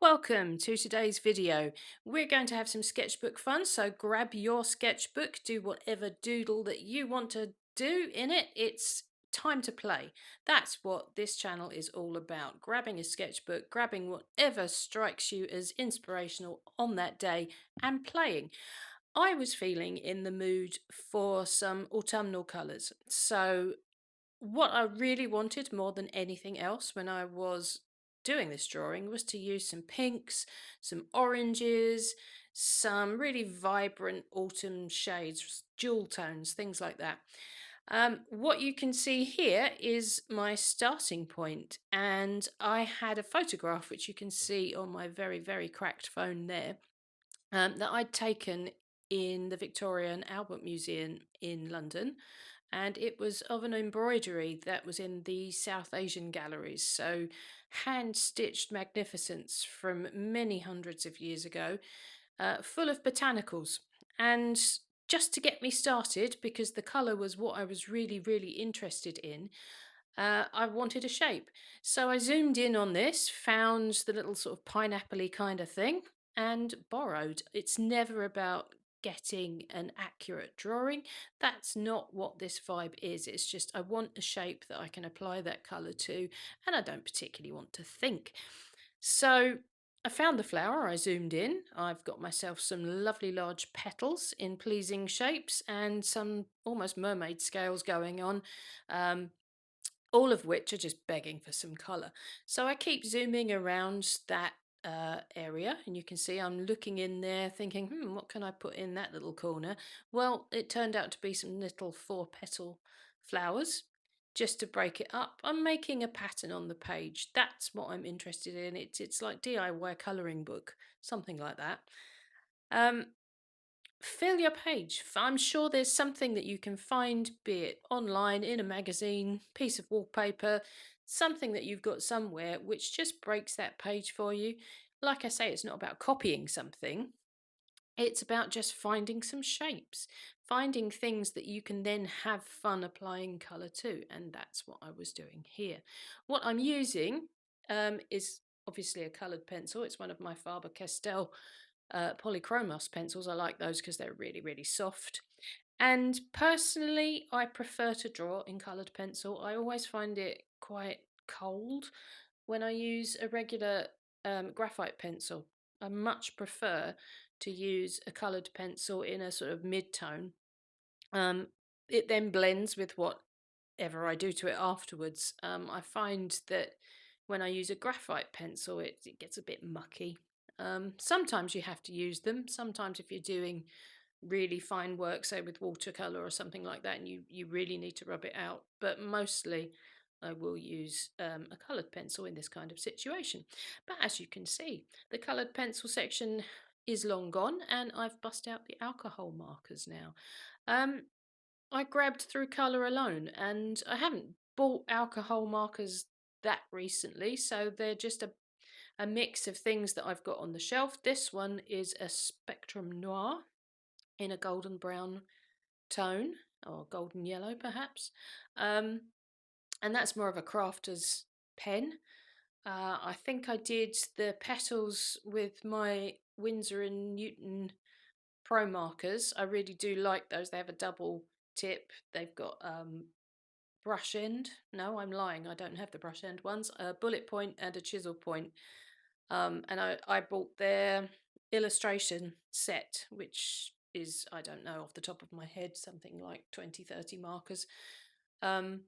Welcome to today's video. We're going to have some sketchbook fun, so grab your sketchbook, do whatever doodle that you want to do in it. It's time to play. That's what this channel is all about. Grabbing a sketchbook, grabbing whatever strikes you as inspirational on that day and playing. I was feeling in the mood for some autumnal colours, so what I really wanted more than anything else when I was doing this drawing was to use some pinks, some oranges, some really vibrant autumn shades, jewel tones, things like that. What you can see here is my starting point, and I had a photograph which you can see on my very, very cracked phone there, that I'd taken in the Victoria and Albert Museum in London, and it was of an embroidery that was in the South Asian galleries. So, hand stitched magnificence from many hundreds of years ago, full of botanicals. And just to get me started, because the colour was what I was really, really interested in, I wanted a shape. So I zoomed in on this, found the little sort of pineapple kind of thing, and borrowed. It's never about getting an accurate drawing. That's not what this vibe is. It's just I want a shape that I can apply that colour to, and I don't particularly want to think. So I found the flower, I zoomed in. I've got myself some lovely large petals in pleasing shapes and some almost mermaid scales going on. Um, all of which are just begging for some colour. So I keep zooming around that area, and you can see I'm looking in there thinking, what can I put in that little corner? Well, it turned out to be some little 4 petal flowers. Just to break it up, I'm making a pattern on the page. That's what I'm interested in. It's like DIY colouring book, something like that. Um, Fill your page. I'm sure there's something that you can find, be it online, in a magazine, piece of wallpaper, something that you've got somewhere which just breaks that page for you. Like I say, it's not about copying something, it's about just finding some shapes, finding things that you can then have fun applying colour to. And that's what I was doing here. What I'm using is obviously a coloured pencil. It's one of my Faber-Castell polychromos pencils. I like those because they're really, really soft. And personally, I prefer to draw in coloured pencil. I always find it quite cold when I use a regular graphite pencil. I much prefer to use a coloured pencil in a sort of mid-tone. Um, it then blends with whatever I do to it afterwards. I find that when I use a graphite pencil, it gets a bit mucky. Sometimes you have to use them. Sometimes if you're doing really fine work, say with watercolor or something like that, and you really need to rub it out. But mostly, I will use a coloured pencil in this kind of situation. But as you can see, the coloured pencil section is long gone, and I've bust out the alcohol markers now. Um, I grabbed through colour alone, and I haven't bought alcohol markers that recently, so they're just a mix of things that I've got on the shelf. This one is a Spectrum Noir in a golden brown tone, or golden yellow perhaps. Um, and that's more of a crafter's pen. I think I did the petals with my Winsor and Newton Pro markers. I really do like those. They have a double tip. They've got brush end. No, I'm lying. I don't have the brush end ones. A bullet point and a chisel point. And I bought their illustration set, which is, I don't know off the top of my head, something like 20, 30 markers. Um,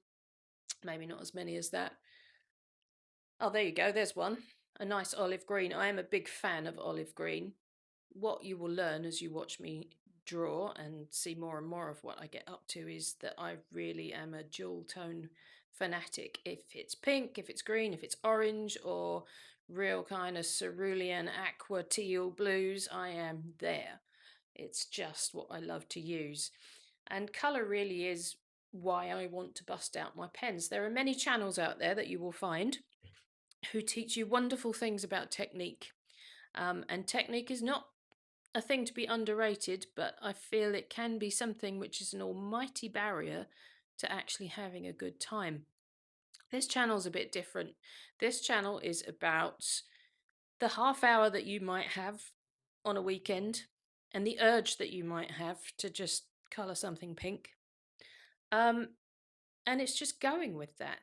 Maybe not as many as that. Oh, there you go. There's one. A nice olive green. I am a big fan of olive green. What you will learn as you watch me draw and see more and more of what I get up to is that I really am a dual tone fanatic. If it's pink, if it's green, if it's orange, or real kind of cerulean aqua teal blues, I am there. It's just what I love to use. And colour really is why I want to bust out my pens. There are many channels out there that you will find who teach you wonderful things about technique. And technique is not a thing to be underrated, but I feel it can be something which is an almighty barrier to actually having a good time. This channel's a bit different. This channel is about the half hour that you might have on a weekend and the urge that you might have to just colour something pink. Um, and it's just going with that.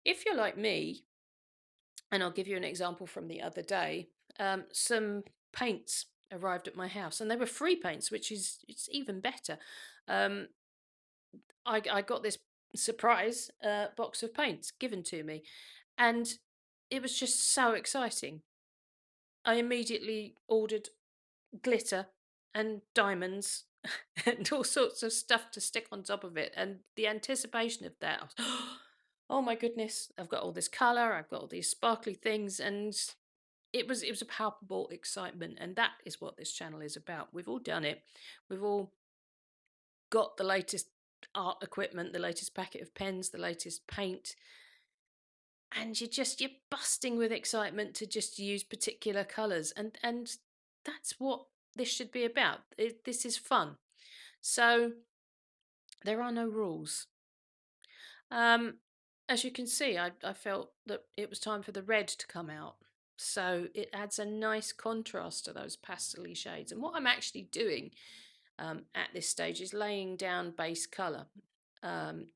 If you're like me, and I'll give you an example from the other day, some paints arrived at my house and they were free paints, which is it's even better. Um, I got this surprise box of paints given to me, and it was just so exciting. I immediately ordered glitter and diamonds and all sorts of stuff to stick on top of it. And the anticipation of that, I was, oh my goodness, I've got all this color, I've got all these sparkly things, and it was a palpable excitement. And that is what this channel is about. We've all done it. We've all got the latest art equipment, the latest packet of pens, the latest paint, and you're busting with excitement to just use particular colors, and that's what this should be about. This is fun. So there are no rules. um as you can see, I felt that it was time for the red to come out, so it adds a nice contrast to those pastel shades. And what I'm actually doing at this stage is laying down base color,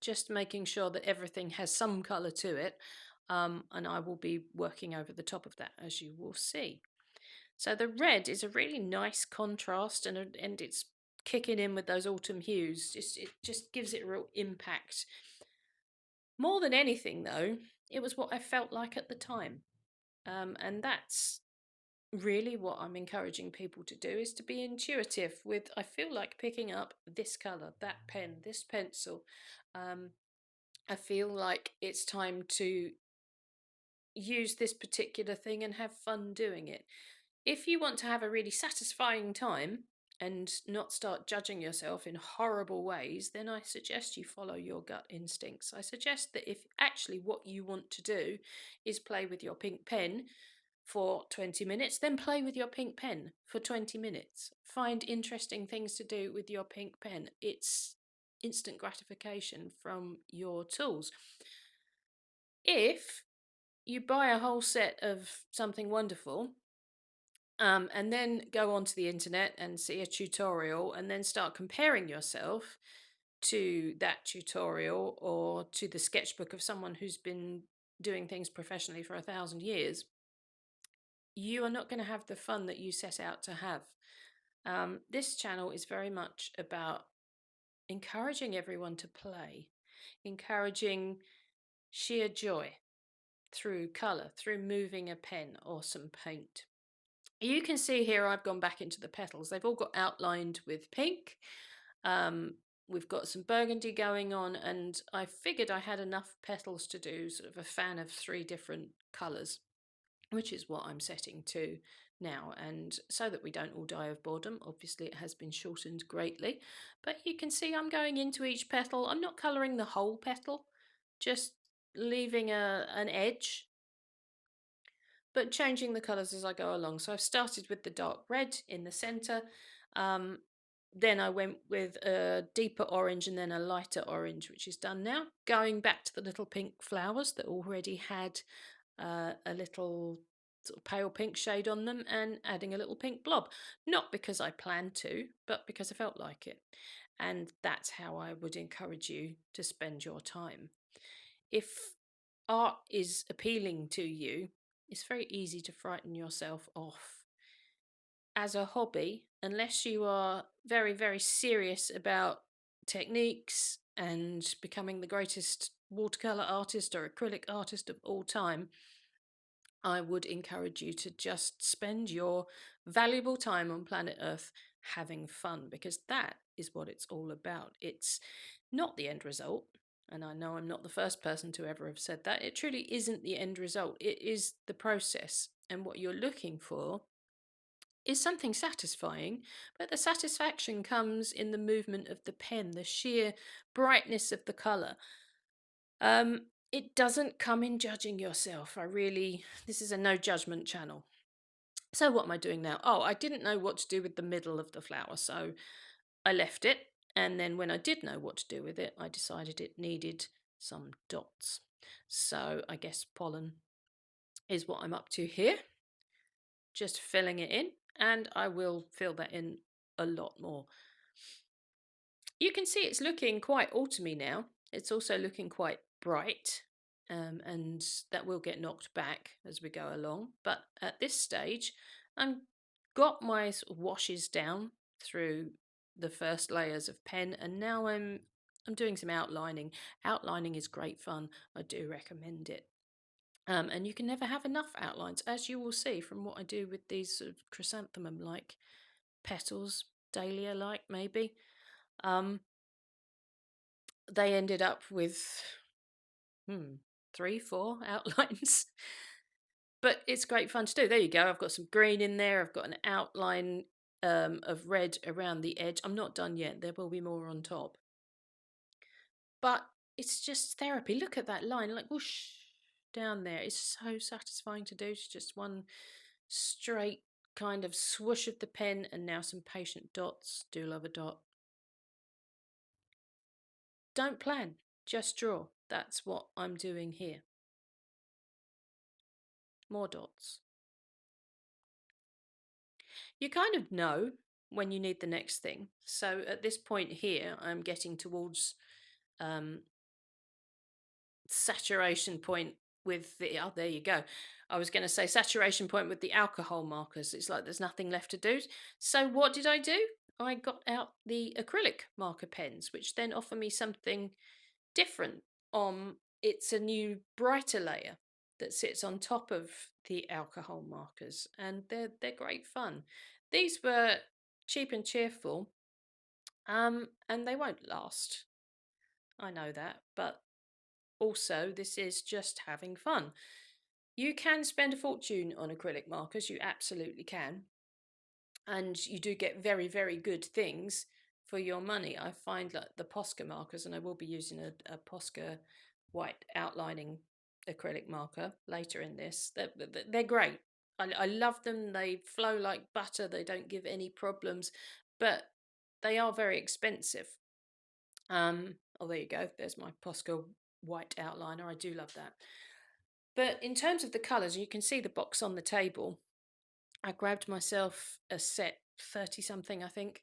just making sure that everything has some color to it. And I will be working over the top of that, as you will see. So the red is a really nice contrast, and it's kicking in with those autumn hues. It just gives it a real impact. More than anything, though, it was what I felt like at the time, and that's really what I'm encouraging people to do, is to be intuitive with, I feel like picking up this color, that pen, this pencil. Um, I feel like it's time to use this particular thing and have fun doing it. If you want to have a really satisfying time and not start judging yourself in horrible ways, then I suggest you follow your gut instincts. I suggest that if actually what you want to do is play with your pink pen for 20 minutes, then play with your pink pen for 20 minutes. Find interesting things to do with your pink pen. It's instant gratification from your tools. If you buy a whole set of something wonderful, and then go onto the internet and see a tutorial and then start comparing yourself to that tutorial or to the sketchbook of someone who's been doing things professionally for 1,000 years, you are not going to have the fun that you set out to have. This channel is very much about encouraging everyone to play, encouraging sheer joy through colour, through moving a pen or some paint. You can see here I've gone back into the petals. They've all got outlined with pink. Um, we've got some burgundy going on, and I figured I had enough petals to do sort of a fan of 3 different colours, which is what I'm setting to now. And so that we don't all die of boredom, obviously it has been shortened greatly, but you can see I'm going into each petal. I'm not colouring the whole petal, just leaving an edge, but changing the colours as I go along. So I've started with the dark red in the centre, then I went with a deeper orange and then a lighter orange, which is done now. Going back to the little pink flowers that already had a little sort of pale pink shade on them, and adding a little pink blob. Not because I planned to, but because I felt like it. And that's how I would encourage you to spend your time. If art is appealing to you, it's very easy to frighten yourself off. As a hobby, unless you are very, very serious about techniques and becoming the greatest watercolour artist or acrylic artist of all time, I would encourage you to just spend your valuable time on planet Earth having fun, because that is what it's all about. It's not the end result. And I know I'm not the first person to ever have said that. It truly isn't the end result. It is the process. And what you're looking for is something satisfying, but the satisfaction comes in the movement of the pen, the sheer brightness of the colour. It doesn't come in judging yourself. This is a no judgment channel. So what am I doing now? Oh, I didn't know what to do with the middle of the flower, so I left it. And then when I did know what to do with it, I decided it needed some dots. So I guess pollen is what I'm up to here. just filling it in, and I will fill that in a lot more. You can see it's looking quite autumny now. It's also looking quite bright, and that will get knocked back as we go along. But at this stage, I've got my sort of washes down through the first layers of pen, and now I'm doing some outlining. Outlining is great fun. I do recommend it. And you can never have enough outlines, as you will see from what I do with these sort of chrysanthemum-like petals, dahlia-like maybe. Um, they ended up with 3, 4 outlines. But it's great fun to do. There you go. I've got some green in there. I've got an outline of red around the edge. I'm not done yet. There will be more on top. But it's just therapy. Look at that line, like whoosh down there. It's so satisfying to do. It's just one straight kind of swoosh of the pen, and now some patient dots. Do love a dot. Don't plan, just draw. That's what I'm doing here. More dots. You kind of know when you need the next thing. So at this point here, I'm getting towards um, saturation point with the, oh, there you go. I was going to say saturation point with the alcohol markers. It's like there's nothing left to do. So what did I do? I got out the acrylic marker pens, which then offer me something different. It's a new brighter layer that sits on top of the alcohol markers, and they're great fun. These were cheap and cheerful, and they won't last. I know that, but also this is just having fun. You can spend a fortune on acrylic markers, you absolutely can, and you do get very, very good things for your money. I find like the Posca markers, and I will be using a Posca white outlining acrylic marker later in this. They're great. I love them. They flow like butter. They don't give any problems, but they are very expensive. Oh, there you go. There's my Posca white outliner. I do love that. But in terms of the colours, you can see the box on the table. I grabbed myself a set, 30 something, I think,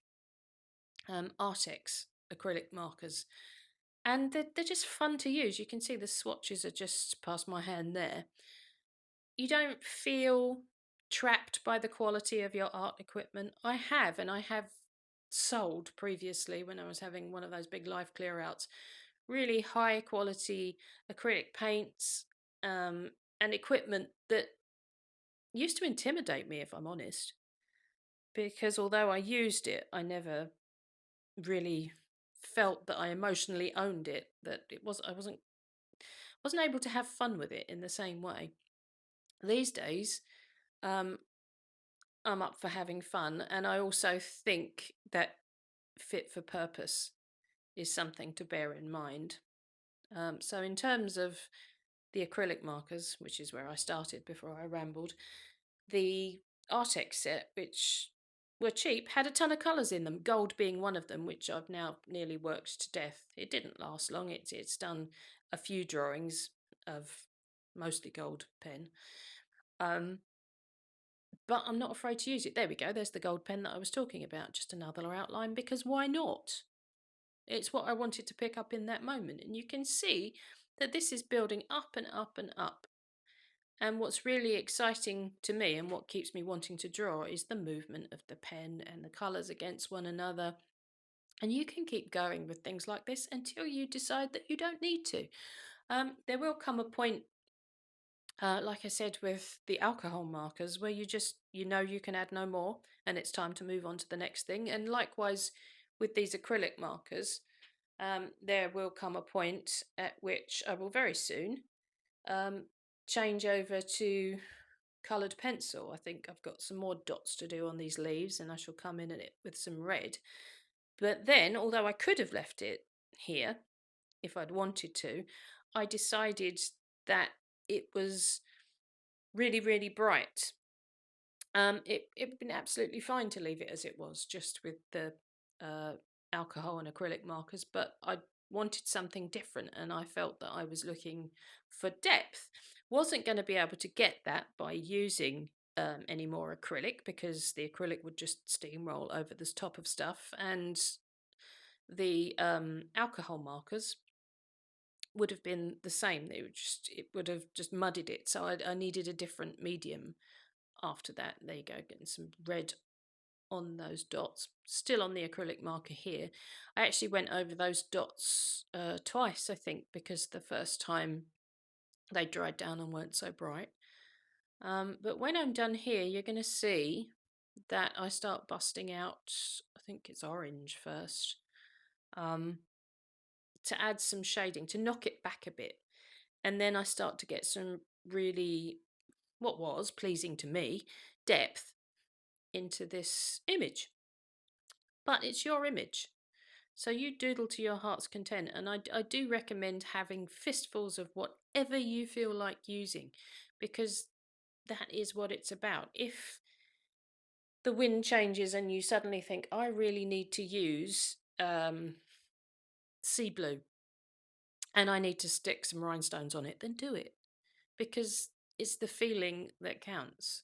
Artex acrylic markers. And they're just fun to use. You can see the swatches are just past my hand there. You don't feel trapped by the quality of your art equipment. I have sold previously when I was having one of those big live clear outs, really high quality acrylic paints and equipment that used to intimidate me, if I'm honest, because although I used it, I never really felt that I emotionally owned it, that I wasn't able to have fun with it in the same way. These days, um, I'm up for having fun, and I also think that fit for purpose is something to bear in mind. So in terms of the acrylic markers, which is where I started before I rambled, the Artex set, which were cheap, had a ton of colours in them, gold being one of them, which I've now nearly worked to death. It didn't last long. It's done a few drawings of mostly gold pen. But I'm not afraid to use it. There we go. There's the gold pen that I was talking about. Just another outline, because why not? It's what I wanted to pick up in that moment. And you can see that this is building up and up and up. And what's really exciting to me and what keeps me wanting to draw is the movement of the pen and the colours against one another. And you can keep going with things like this until you decide that you don't need to. There will come a point, like I said, with the alcohol markers where you know you can add no more and it's time to move on to the next thing. And likewise with these acrylic markers, there will come a point at which I will very soon um, change over to coloured pencil. I think I've got some more dots to do on these leaves, and I shall come in at it with some red. But then, although I could have left it here if I'd wanted to, I decided that it was really, really bright. It would been absolutely fine to leave it as it was, just with the uh, alcohol and acrylic markers, but I wanted something different, and I felt that I was looking for depth. Wasn't going to be able to get that by using any more acrylic because the acrylic would just steamroll over the top of stuff, and the alcohol markers would have been the same. It would have just muddied it. So I needed a different medium after that. There you go, getting some red on those dots. Still on the acrylic marker here. I actually went over those dots twice, I think, because the first time they dried down and weren't so bright. But when I'm done here, you're going to see that I start busting out, I think it's orange first, to add some shading, to knock it back a bit. And then I start to get some really, what was pleasing to me, depth into this image. But it's your image. So you doodle to your heart's content. And I do recommend having fistfuls of whatever you feel like using, because that is what it's about. If the wind changes and you suddenly think, I really need to use sea blue and I need to stick some rhinestones on it, then do it, because it's the feeling that counts.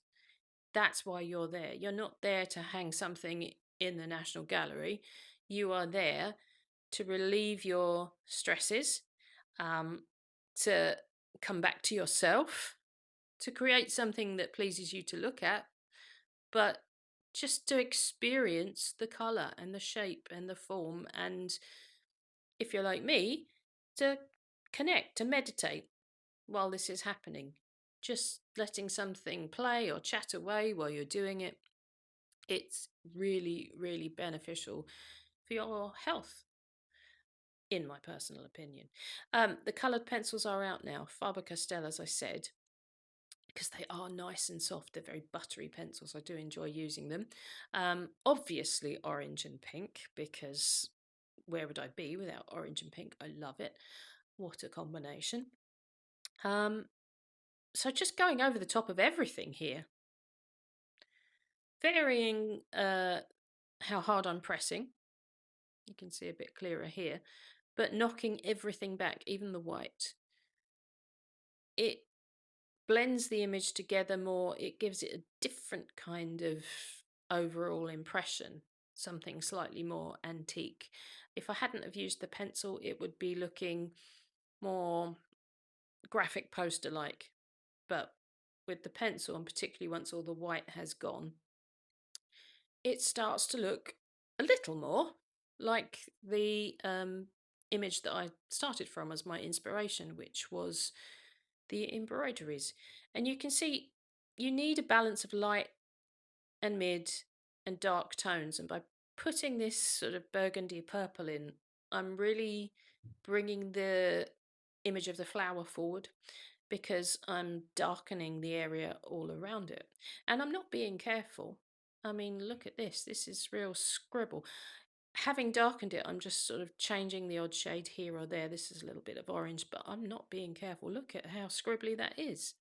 That's why you're there. You're not there to hang something in the National Gallery. You are there to relieve your stresses, to come back to yourself, to create something that pleases you to look at, but just to experience the colour and the shape and the form. And if you're like me, to connect, to meditate while this is happening. Just letting something play or chat away while you're doing it. It's really, really beneficial for your health, in my personal opinion. The coloured pencils are out now, Faber-Castell, as I said, because they are nice and soft. They're very buttery pencils. I do enjoy using them. Obviously orange and pink, because where would I be without orange and pink? I love it. What a combination. So just going over the top of everything here, varying how hard I'm pressing. You can see a bit clearer here, but knocking everything back, even the white. It blends the image together more. It gives it a different kind of overall impression, something slightly more antique. If I hadn't have used the pencil, it would be looking more graphic poster-like. But with the pencil, and particularly once all the white has gone, it starts to look a little more like the image that I started from as my inspiration, which was the embroideries. And you can see you need a balance of light and mid and dark tones. And by putting this sort of burgundy purple in, I'm really bringing the image of the flower forward, because I'm darkening the area all around it. And I'm not being careful. I mean, look at this. This is real scribble. Having darkened it, I'm just sort of changing the odd shade here or there. This is a little bit of orange, but I'm not being careful. Look at how scribbly that is.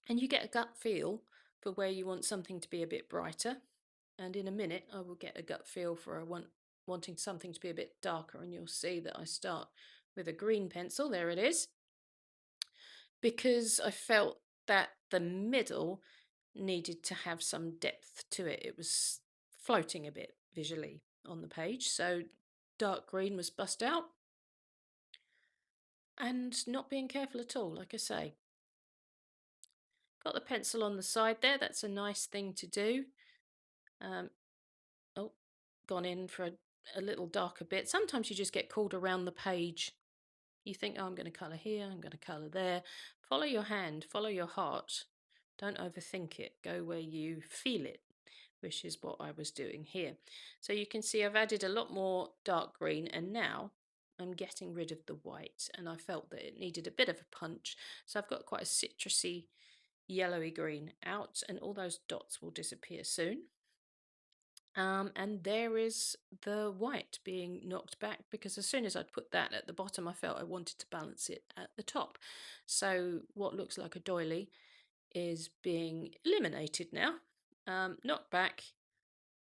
And you get a gut feel for where you want something to be a bit brighter. And in a minute, I will get a gut feel for wanting something to be a bit darker. And you'll see that I start with a green pencil. There it is. Because I felt that the middle needed to have some depth to it. It was floating a bit visually on the page. So dark green was bust out. And not being careful at all, like I say. Got the pencil on the side there. That's a nice thing to do. Oh, gone in for a little darker bit. Sometimes you just get called around the page. You think, oh, I'm going to colour here, I'm going to colour there. Follow your hand, follow your heart. Don't overthink it. Go where you feel it, which is what I was doing here. So you can see I've added a lot more dark green, and now I'm getting rid of the white, and I felt that it needed a bit of a punch. So I've got quite a citrusy yellowy green out, and all those dots will disappear soon. And there is the white being knocked back, because as soon as I'd put that at the bottom, I felt I wanted to balance it at the top. So what looks like a doily is being eliminated now, knocked back,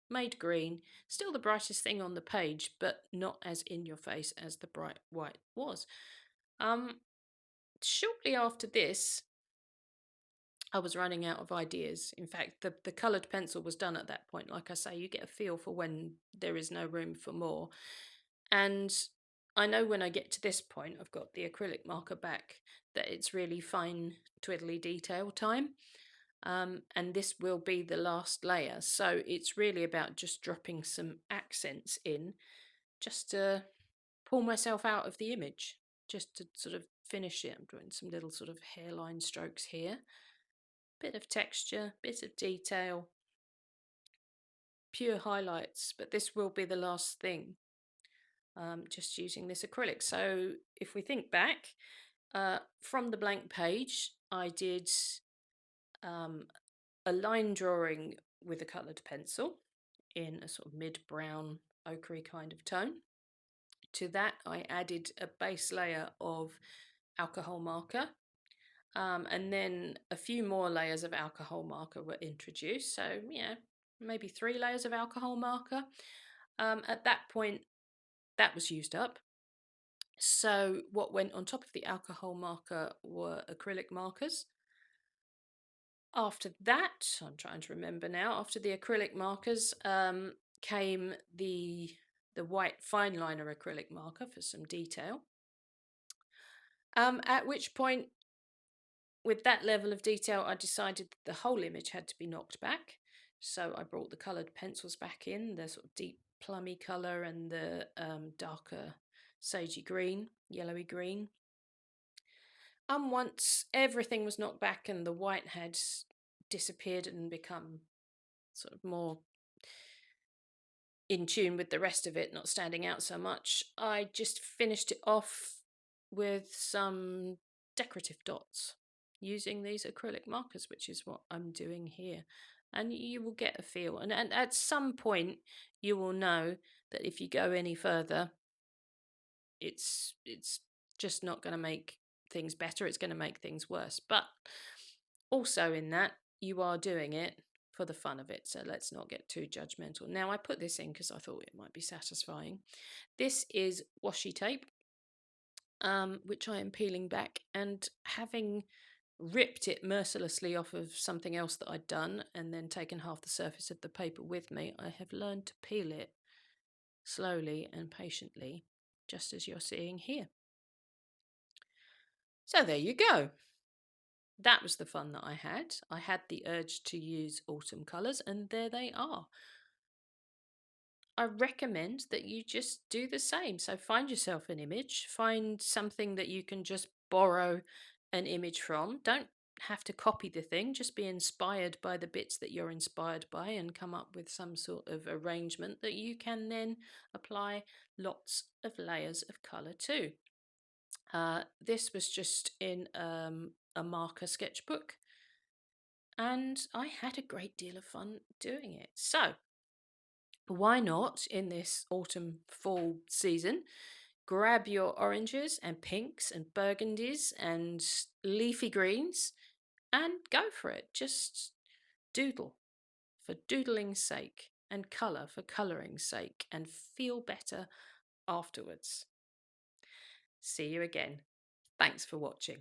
made green, still the brightest thing on the page, but not as in your face as the bright white was. Shortly after this, I was running out of ideas. In fact, the coloured pencil was done at that point. Like I say, you get a feel for when there is no room for more. And I know when I get to this point, I've got the acrylic marker back, that it's really fine twiddly detail time. And this will be the last layer. So it's really about just dropping some accents in, just to pull myself out of the image, just to sort of finish it. I'm doing some little sort of hairline strokes here, bit of texture, bit of detail, pure highlights, but this will be the last thing. Just using this acrylic. So if we think back, from the blank page, I did um, a line drawing with a coloured pencil in a sort of mid-brown ochre kind of tone. To that, I added a base layer of alcohol marker, and then a few more layers of alcohol marker were introduced. So, yeah, maybe 3 layers of alcohol marker. At that point, that was used up. So, what went on top of the alcohol marker were acrylic markers. After that, I'm trying to remember now, after the acrylic markers came the white fine liner acrylic marker for some detail. At which point, with that level of detail, I decided that the whole image had to be knocked back. So I brought the coloured pencils back in, the sort of deep plummy colour and the darker sagey green, yellowy green. And once everything was knocked back and the white had disappeared and become sort of more in tune with the rest of it, not standing out so much, I just finished it off with some decorative dots using these acrylic markers, which is what I'm doing here. And you will get a feel. And at some point, you will know that if you go any further, it's just not going to make things better. It's going to make things worse. But also in that, you are doing it for the fun of it. So let's not get too judgmental. Now, I put this in because I thought it might be satisfying. This is washi tape, which I am peeling back, and having ripped it mercilessly off of something else that I'd done and then taken half the surface of the paper with me, I have learned to peel it slowly and patiently, just as you're seeing here. So there you go. That was the fun that I had. I had the urge to use autumn colours, and there they are. I recommend that you just do the same. So find yourself an image, find something that you can just borrow an image from. Don't have to copy the thing, just be inspired by the bits that you're inspired by and come up with some sort of arrangement that you can then apply lots of layers of colour to. This was just in a marker sketchbook, and I had a great deal of fun doing it. So why not, in this autumn fall season, grab your oranges and pinks and burgundies and leafy greens and go for it. Just doodle for doodling's sake and colour for colouring's sake, and feel better afterwards. See you again. Thanks for watching.